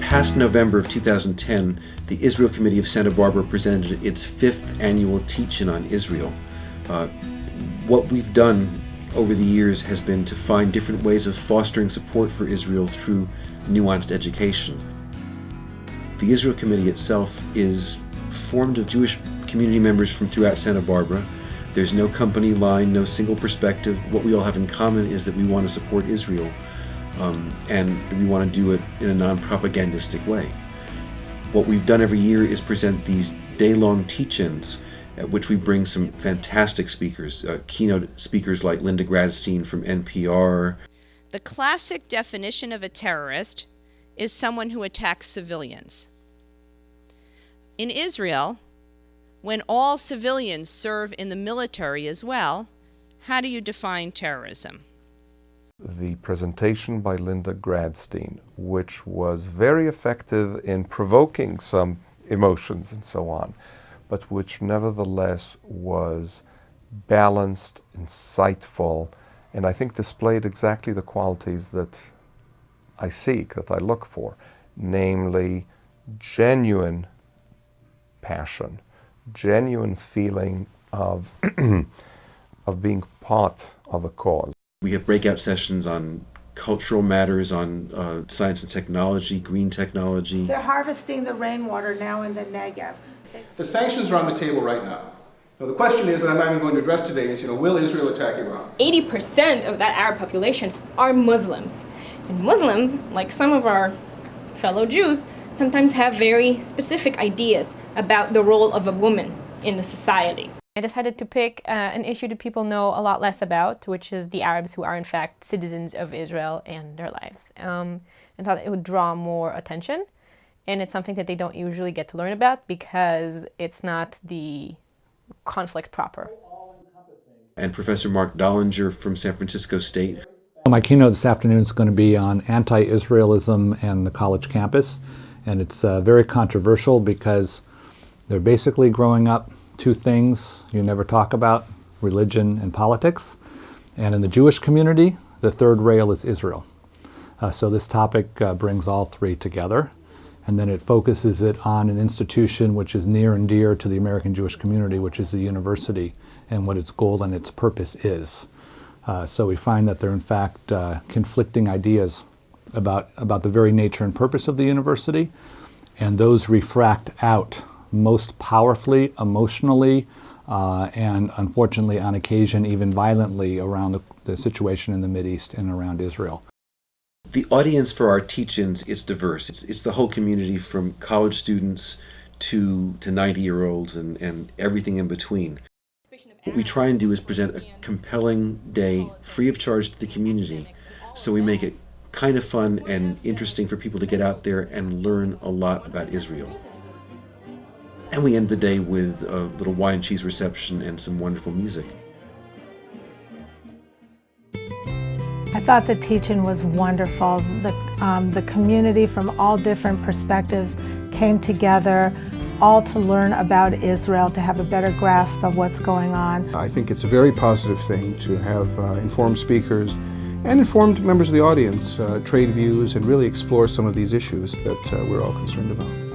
past November of 2010, the Israel Committee of Santa Barbara presented its 5th annual teach-in on Israel. What we've done over the years has been to find different ways of fostering support for Israel through nuanced education. The Israel Committee itself is formed of Jewish community members from throughout Santa Barbara. There's no company line, no single perspective. What we all have in common is that we want to support Israel, and we want to do it in a non-propagandistic way. What we've done every year is present these day-long teach-ins at which we bring some fantastic speakers, keynote speakers like Linda Gradstein from NPR. The classic definition of a terrorist is someone who attacks civilians. In Israel, when all civilians serve in the military as well, how do you define terrorism? The presentation by Linda Gradstein, which was very effective in provoking some emotions and so on, but which nevertheless was balanced, insightful, and I think displayed exactly the qualities that I seek, that I look for, namely genuine passion, genuine feeling of, of being part of a cause. We have breakout sessions on cultural matters, on science and technology, green technology. They're harvesting the rainwater now in the Negev. The sanctions are on the table right now. Now the question is that I'm not even going to address today is, will Israel attack Iran? 80% of that Arab population are Muslims. And Muslims, like some of our fellow Jews, sometimes have very specific ideas about the role of a woman in the society. I decided to pick an issue that people know a lot less about, which is the Arabs who are in fact citizens of Israel and their lives. And thought it would draw more attention. And it's something that they don't usually get to learn about because it's not the conflict proper. And Professor Mark Dollinger from San Francisco State. My keynote this afternoon is going to be on anti-Israelism and the college campus. And it's very controversial because they're basically growing up two things you never talk about, religion and politics. And in the Jewish community, the third rail is Israel. So this topic brings all three together. And then it focuses it on an institution which is near and dear to the American Jewish community, which is the university, and what its goal and its purpose is. So we find that there are in fact conflicting ideas about the very nature and purpose of the university, and those refract out most powerfully, emotionally, and unfortunately on occasion even violently around the situation in the Mideast and around Israel. The audience for our teach-ins is diverse. It's the whole community from college students to 90-year-olds and everything in between. What we try and do is present a compelling day free of charge to the community, so we make it kind of fun and interesting for people to get out there and learn a lot about Israel. And we end the day with a little wine and cheese reception and some wonderful music. I thought the teach-in was wonderful. The community from all different perspectives came together, all to learn about Israel, to have a better grasp of what's going on. I think it's a very positive thing to have informed speakers and informed members of the audience trade views and really explore some of these issues that we're all concerned about.